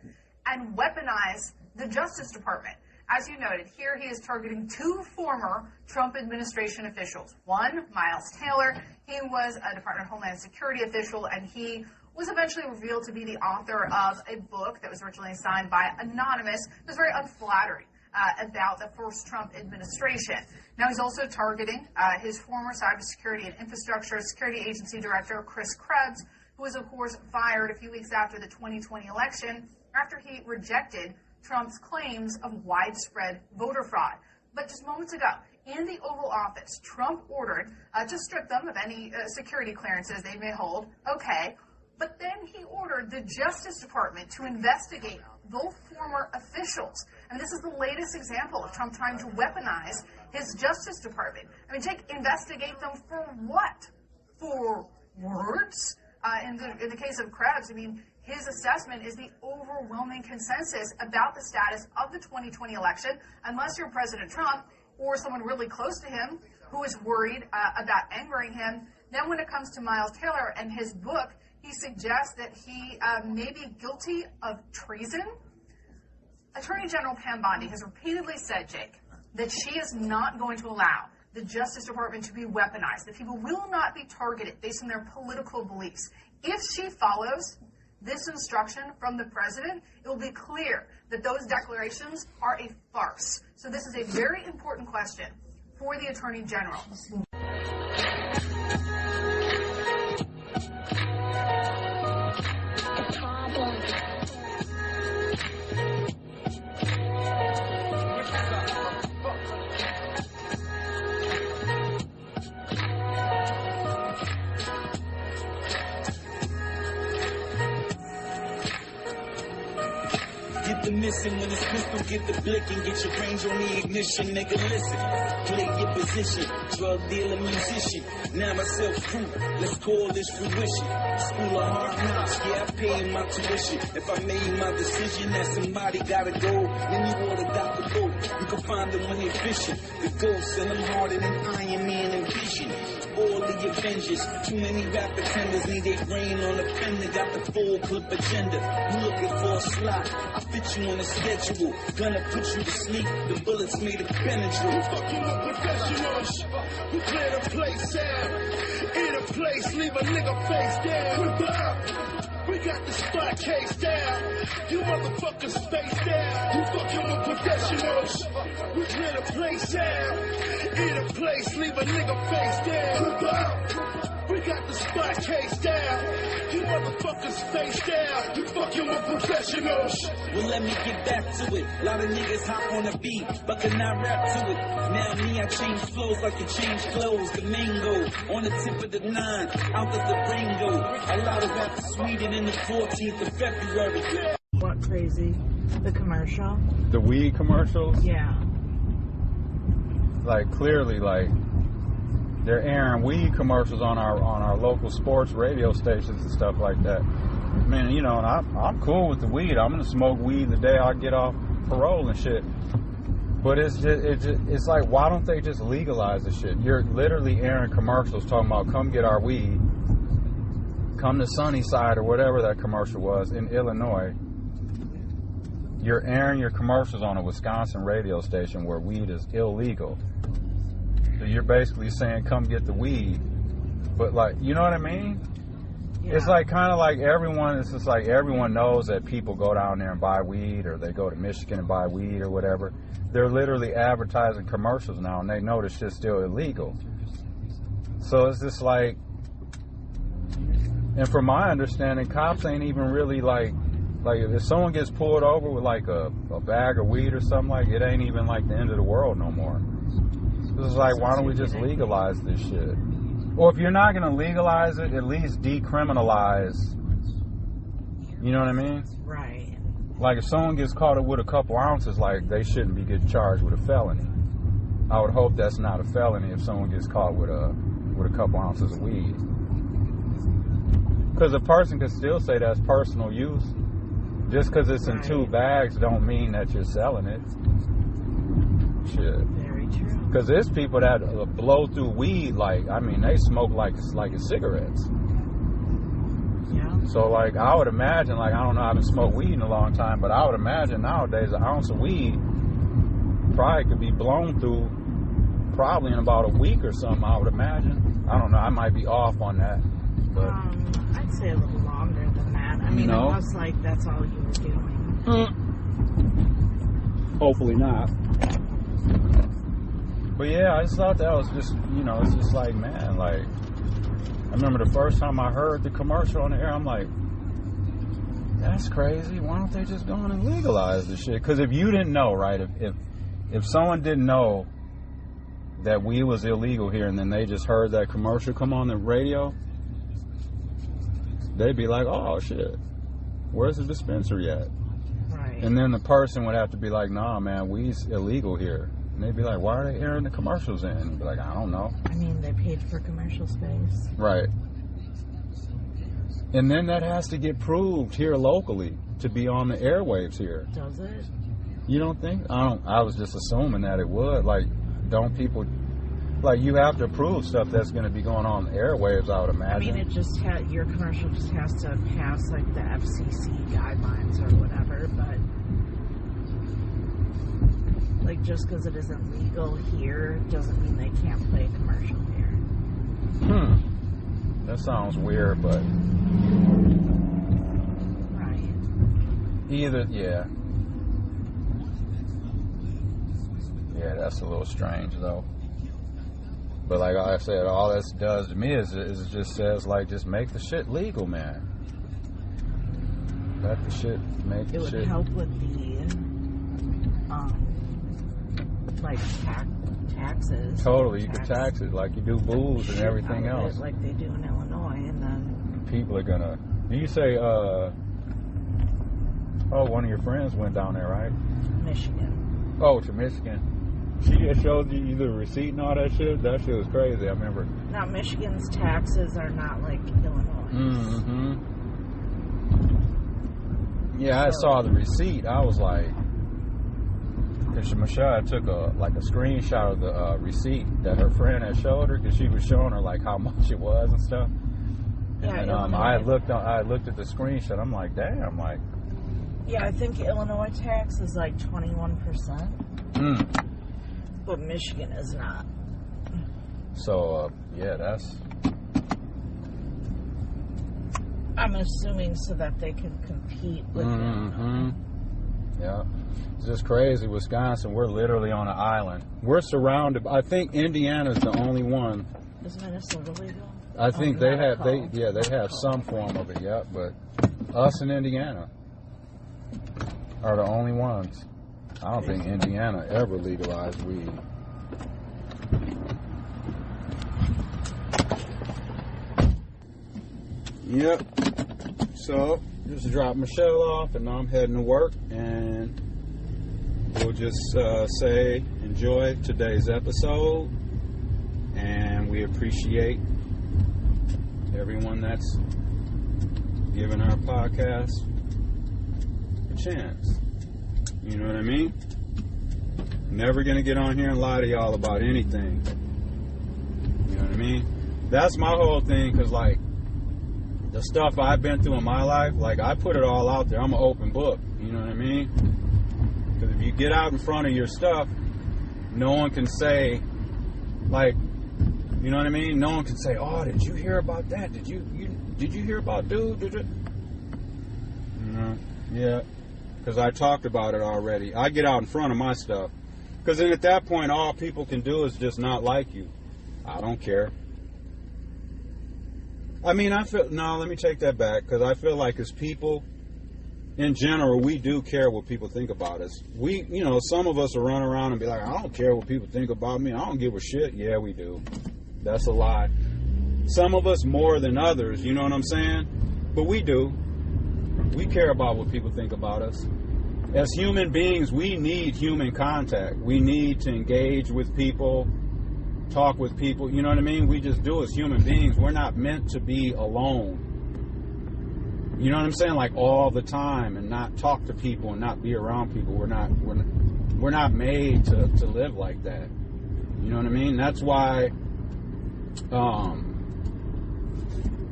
and weaponize the Justice Department. As you noted, here he is targeting two former Trump administration officials. One, Miles Taylor. He was a Department of Homeland Security official, and he was eventually revealed to be the author of a book that was originally signed by Anonymous. It was very unflattering about the first Trump administration. Now he's also targeting his former Cybersecurity and Infrastructure Security Agency Director, Chris Krebs, who was, of course, fired a few weeks after the 2020 election after he rejected Trump's claims of widespread voter fraud. But just moments ago, in the Oval Office, Trump ordered to strip them of any security clearances they may hold. Okay. But then he ordered the Justice Department to investigate both former officials. I mean, this is the latest example of Trump trying to weaponize his Justice Department. I mean, investigate them for what? For words? In the case of Krebs, I mean, his assessment is the overwhelming consensus about the status of the 2020 election, unless you're President Trump or someone really close to him who is worried about angering him. Then when it comes to Miles Taylor and his book, he suggests that he may be guilty of treason. Attorney General Pam Bondi has repeatedly said, Jake, that she is not going to allow the Justice Department to be weaponized, that people will not be targeted based on their political beliefs. If she follows this instruction from the president, it will be clear that those declarations are a farce. So this is a very important question for the Attorney General. Get the missing when it's pistol, get the blick and get your range on the ignition, nigga, listen. Play your position, drug dealer, musician. Now myself through, let's call this fruition. School of hard knocks, yeah, I paid my tuition. If I made my decision that somebody gotta go, then you order Dr. Boat. You can find them when they're fishing. The ghosts and them harder than Iron Man and Vision. All the Avengers, too many rap pretenders need their brain on the fender. Got the full clip agenda. You looking for a slot? I fit you on a schedule. Gonna put you to sleep. The bullets made it penetrate. You fucking with professionals. We clear the place out. In a place, leave a nigga face down. We got the spot case down. You motherfuckers spaced out. You fucking with professionals. We clear the place out. In a place, leave a nigga face down. We got the spot case down. You motherfuckers face down. You fucking with professionals. Well, let me get back to it. A lot of niggas hop on the beat, but cannot rap to it. Now me, I change flows like you change clothes. The mango on the tip of the 9, out of the Ringo. A lot of rappers sweeter than the 14th of February. What crazy? The commercial? The weed commercials? Yeah. Like, clearly, like, they're airing weed commercials on our local sports radio stations and stuff like that. Man, you know, and I'm cool with the weed. I'm gonna smoke weed the day I get off parole and shit. But it's like, why don't they just legalize the shit? You're literally airing commercials talking about come get our weed, come to Sunnyside or whatever that commercial was in Illinois. You're airing your commercials on a Wisconsin radio station where weed is illegal. So you're basically saying come get the weed. But like, you know what I mean? Yeah. It's like kind of like everyone, it's just like everyone knows that people go down there and buy weed, or they go to Michigan and buy weed or whatever. They're literally advertising commercials now, and they know this shit's still illegal. So it's just like, And from my understanding, cops ain't even really like if someone gets pulled over with like a bag of weed or something, like it ain't even like the end of the world no more. It's like, why don't we just legalize this shit? Or if you're not gonna legalize it, at least decriminalize. You know what I mean? Right. Like if someone gets caught with a couple ounces, like they shouldn't be getting charged with a felony. I would hope that's not a felony if someone gets caught with a couple ounces of weed. Because a person could still say that's personal use. Just because it's in 2 bags don't mean that you're selling it. Shit. Very true. Because there's people that blow through weed like, I mean, they smoke like it's cigarettes. Yeah. So like, I would imagine, like, I don't know, I haven't smoked weed in a long time, but I would imagine nowadays an ounce of weed probably could be blown through probably in about a week or something, I would imagine. I don't know, I might be off on that. But I'd say a little longer than that. I mean, unless like that's all you were doing. Hopefully not. But yeah, I just thought that was just, you know, it's just like, man, like, I remember the first time I heard the commercial on the air, I'm like, that's crazy. Why don't they just go on and legalize this shit? Because if you didn't know, right, if someone didn't know that weed was illegal here and then they just heard that commercial come on the radio, they'd be like, oh, shit, where's the dispensary at? Right. And then the person would have to be like, nah, man, weed's illegal here. And they'd be like, why are they airing the commercials in? And they'd be like, I don't know. I mean, they paid for commercial space. Right. And then that has to get proved here locally to be on the airwaves here. Does it? You don't think? I was just assuming that it would. Like, don't people... Like, you have to approve stuff that's going to be going on the airwaves, I would imagine. I mean, it just your commercial just has to pass, like, the FCC guidelines or whatever, but, like, just because it isn't legal here doesn't mean they can't play a commercial here. That sounds weird, but... Right. Either, yeah. Yeah, that's a little strange, though. But like I said, all that does to me is it just says, like, just make the shit legal, man. Let the shit, make the shit. It would help with the, like, taxes. Totally, you could tax it like you do booze and everything else. Like they do in Illinois, and then... People are gonna... You say, one of your friends went down there, right? Michigan. Oh, to Michigan. She just showed you the receipt and all that shit. That shit was crazy, I remember. Now, Michigan's taxes are not like Illinois. Mm-hmm. Yeah, I saw the receipt. I was like... Because Michelle took a screenshot of the receipt that her friend had showed her, because she was showing her, like, how much it was and stuff. Yeah, and I looked at the screenshot. I'm like, damn, like... Yeah, I think Illinois tax is like 21%. But Michigan is not. So, yeah, that's... I'm assuming so that they can compete with Illinois. Yeah. It's just crazy. Wisconsin, we're literally on an island. We're surrounded... I think Indiana's the only one. Is Minnesota legal? I think they have some form of it, yeah. But us and Indiana are the only ones. I don't think Indiana ever legalized weed. Yep. So, just dropped Michelle off, and now I'm heading to work, and we'll just say enjoy today's episode, and we appreciate everyone that's giving our podcast a chance. You know what I mean? Never gonna get on here and lie to y'all about anything. You know what I mean? That's my whole thing, because, like, the stuff I've been through in my life, like, I put it all out there. I'm an open book. You know what I mean? Because if you get out in front of your stuff, no one can say, like, you know what I mean? No one can say, oh, did you hear about that? Did you hear about dude? Did you? Yeah. Because I talked about it already. I get out in front of my stuff. Because then at that point, all people can do is just not like you. I don't care. I mean, let me take that back, because I feel like as people, in general, we do care what people think about us. Some of us will run around and be like, I don't care what people think about me. I don't give a shit. Yeah, we do. That's a lie. Some of us more than others, you know what I'm saying? But we do. We care about what people think about us. As human beings, we need human contact. We need to engage with people, talk with people, you know what I mean? We just do as human beings. We're not meant to be alone. You know what I'm saying? Like all the time, and not talk to people and not be around people. We're not made to live like that. You know what I mean? That's why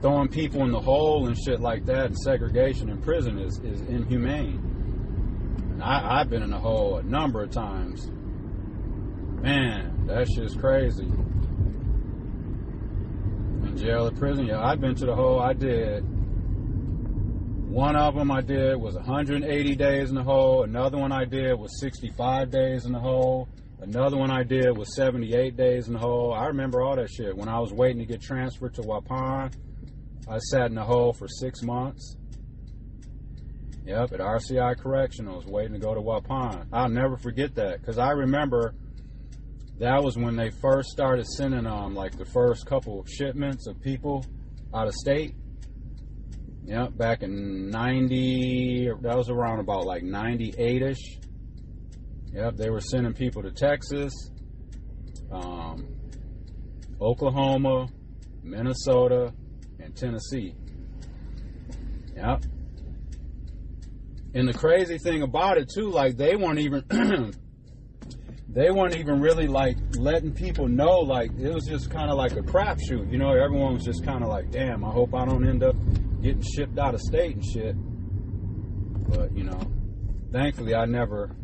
throwing people in the hole and shit like that, and segregation in prison is inhumane. I've been in a hole a number of times. Man, that shit's crazy. In jail or prison, yeah, I've been to the hole. I did. One of them I did was 180 days in the hole. Another one I did was 65 days in the hole. Another one I did was 78 days in the hole. I remember all that shit. When I was waiting to get transferred to Waupun, I sat in the hole for 6 months. Yep, at RCI Correctional, waiting to go to Waupun. I'll never forget that, because I remember that was when they first started sending like the first couple of shipments of people out of state. Yep, back in 90, that was around about like 98-ish. Yep, they were sending people to Texas, Oklahoma, Minnesota, and Tennessee. Yep. And the crazy thing about it too, like they weren't even really like letting people know. Like it was just kind of like a crapshoot, you know. Everyone was just kind of like, damn, I hope I don't end up getting shipped out of state and shit. But you know, thankfully I never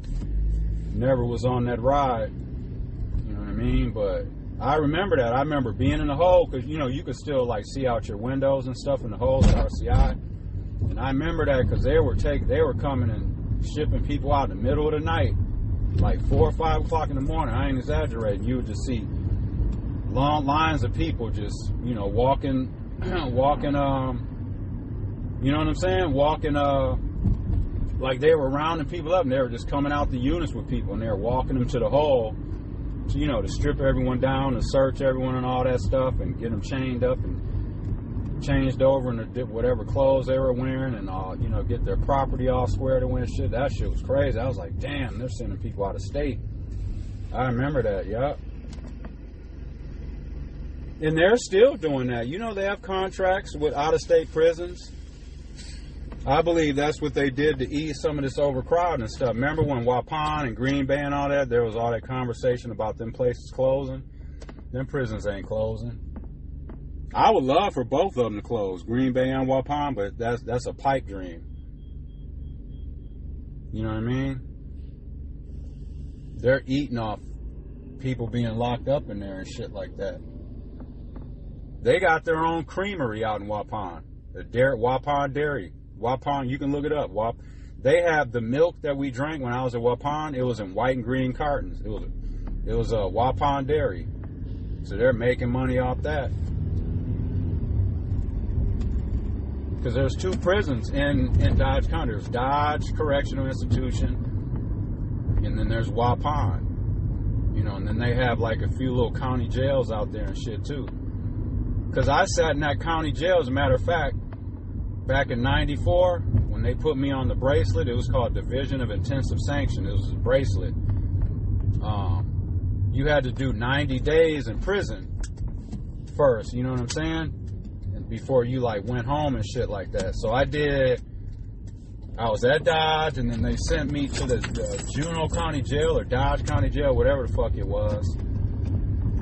was on that ride. You know what I mean? But I remember that. I remember being in the hole, because you know you could still like see out your windows and stuff in the holes at RCI. And I remember that because they were coming and shipping people out in the middle of the night, like 4 or 5 o'clock in the morning. I ain't exaggerating. You would just see long lines of people just, you know, walking, you know what I'm saying? Walking, like they were rounding people up, and they were just coming out the units with people, and they were walking them to the hole, to, you know, to strip everyone down and search everyone and all that stuff, and get them chained up and changed over into whatever clothes they were wearing, and you know, get their property all squared away and shit. That shit was crazy. I was like, damn, they're sending people out of state. I remember that, yup. And they're still doing that. You know, they have contracts with out-of-state prisons. I believe that's what they did to ease some of this overcrowding and stuff. Remember when Waupun and Green Bay and all that, there was all that conversation about them places closing? Them prisons ain't closing. I would love for both of them to close, Green Bay and Waupun, but that's a pipe dream. You know what I mean? They're eating off people being locked up in there and shit like that. They got their own creamery out in Waupun. The Waupun Dairy. Waupun, you can look it up. They have the milk that we drank when I was at Waupun. It was in white and green cartons. It was a Waupun Dairy. So they're making money off that. Because there's 2 prisons in Dodge County. There's Dodge Correctional Institution, and then there's Waupun. You know, and then they have like a few little county jails out there and shit too. Because I sat in that county jail, as a matter of fact, back in '94, when they put me on the bracelet. It was called Division of Intensive Sanction. It was a bracelet. You had to do 90 days in prison first, you know what I'm saying? Before you like went home and shit like that. So I was at Dodge, and then they sent me to the Juneau County Jail or Dodge County Jail, whatever the fuck it was.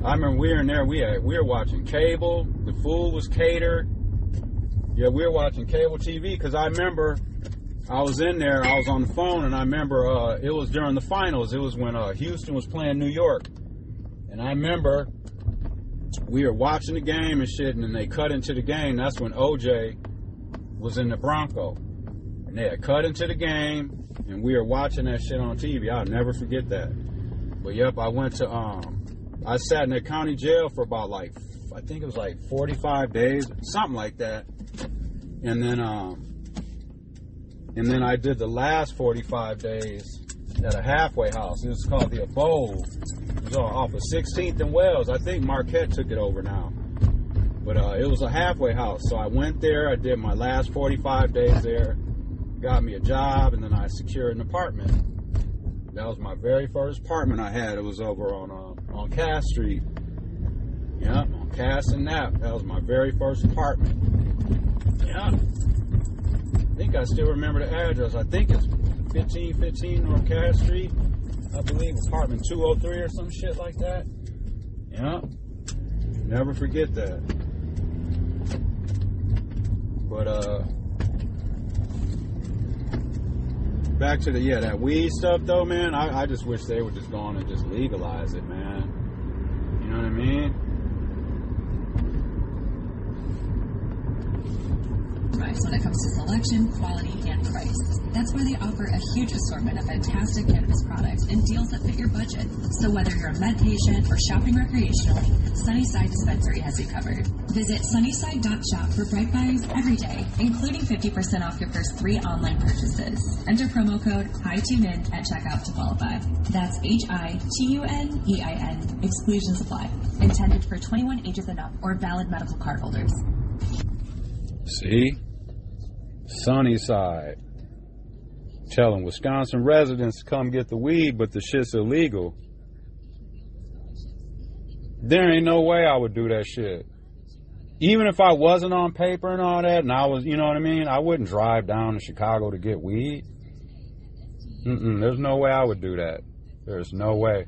I remember we were in there, we were watching cable, the food was catered. Yeah, we were watching cable TV, because I remember I was in there, I was on the phone, and I remember it was during the finals. It was when Houston was playing New York. And I remember we were watching the game and shit, and then they cut into the game. That's when OJ was in the Bronco. And they had cut into the game, and we were watching that shit on TV. I'll never forget that. But yep, I went to I sat in the county jail for about I think it was 45 days, something like that. And then I did the last 45 days at a halfway house. It was called the Abode. It was off of 16th and Wells. I think Marquette took it over now. But it was a halfway house. So I went there. I did my last 45 days there. Got me a job, and then I secured an apartment. That was my very first apartment I had. It was over on Cass Street. Yeah, on Cass and Knapp. That was my very first apartment. Yeah. I think I still remember the address. I think it's 1515 North Cass Street. I believe apartment 203 or some shit like that. Yeah. Never forget that. But back to that weed stuff though, man. I just wish they would just go on and just legalize it, man. You know what I mean? When it comes to selection, quality, and price. That's why they offer a huge assortment of fantastic cannabis products and deals that fit your budget. So whether you're a med patient or shopping recreationally, Sunnyside Dispensary has you covered. Visit sunnyside.shop for bright buys every day, including 50% off your first 3 online purchases. Enter promo code HITUNEIN at checkout to qualify. That's HITUNEIN. Exclusions apply. Intended for 21 ages and up or valid medical card holders. See? Sunnyside. Telling Wisconsin residents to come get the weed, but the shit's illegal. There ain't no way I would do that shit. Even if I wasn't on paper and all that, and I was, you know what I mean? I wouldn't drive down to Chicago to get weed. There's no way I would do that. There's no way.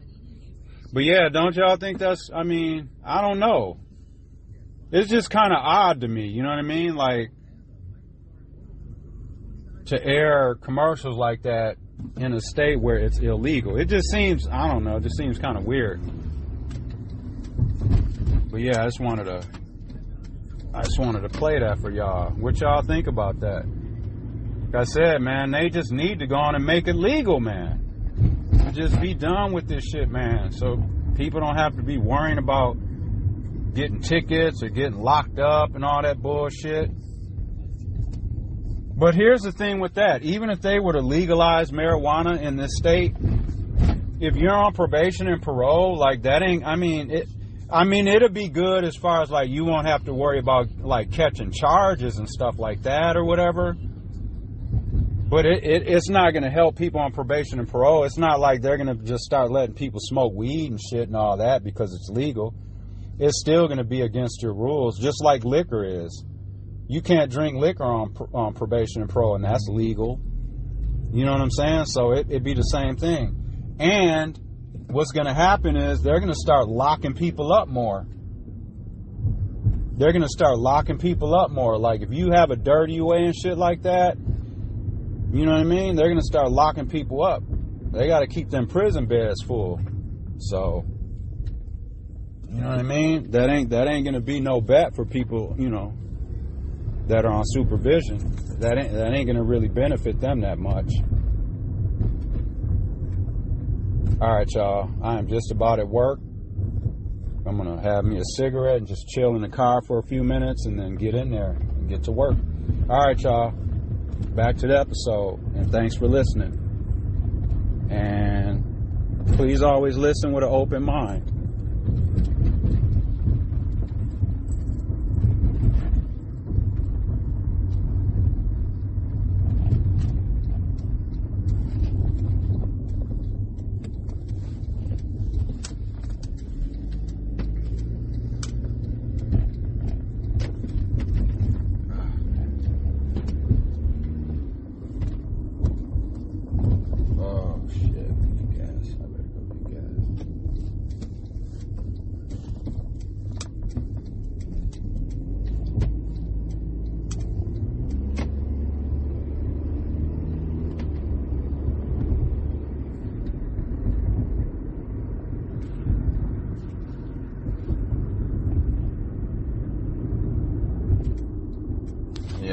But yeah, don't y'all think that's, I mean, I don't know. It's just kind of odd to me, you know what I mean? Like, to air commercials like that in a state where it's illegal. It just seems, I don't know, it just seems kind of weird. But yeah, I just wanted to play that for y'all. What y'all think about that? Like I said, man, they just need to go on and make it legal, man. Just be done with this shit, man. So people don't have to be worrying about getting tickets or getting locked up and all that bullshit. But here's the thing with that. Even if they were to legalize marijuana in this state, if you're on probation and parole, like that ain't, it'll be good as far as like you won't have to worry about like catching charges and stuff like that or whatever. But it's not going to help people on probation and parole. It's not like they're going to just start letting people smoke weed and shit and all that because it's legal. It's still going to be against your rules, just like liquor is. You can't drink liquor on probation and parole, and that's legal. You know what I'm saying? So it'd be the same thing. And what's going to happen is they're going to start locking people up more. They're going to start locking people up more. Like, if you have a dirty UA and shit like that, you know what I mean? They're going to start locking people up. They got to keep them prison beds full. So, you know what I mean? That ain't going to be no bet for people, you know, that are on supervision. That ain't going to really benefit them that much. All right, y'all. I am just about at work. I'm going to have me a cigarette and just chill in the car for a few minutes and then get in there and get to work. All right, y'all. Back to the episode, and thanks for listening. And please always listen with an open mind.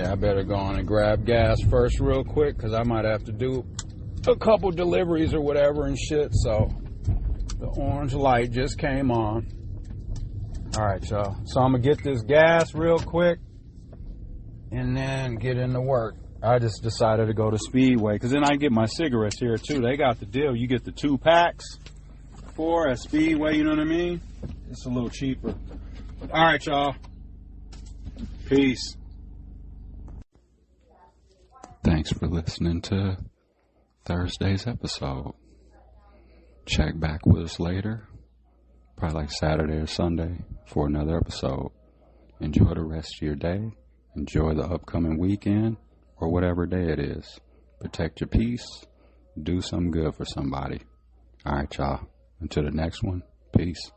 I better go on and grab gas first real quick because I might have to do a couple deliveries or whatever and shit. So The orange light just came on. All right, y'all. So I'm going to get this gas real quick and then get into work. I just decided to go to Speedway because then I get my cigarettes here, too. They got the deal. You get the 2 packs for at Speedway, you know what I mean? It's a little cheaper. All right, y'all. Peace. Thanks for listening to Thursday's episode. Check back with us later, probably like Saturday or Sunday, for another episode. Enjoy the rest of your day. Enjoy the upcoming weekend or whatever day it is. Protect your peace. Do something good for somebody. All right, y'all. Until the next one, peace.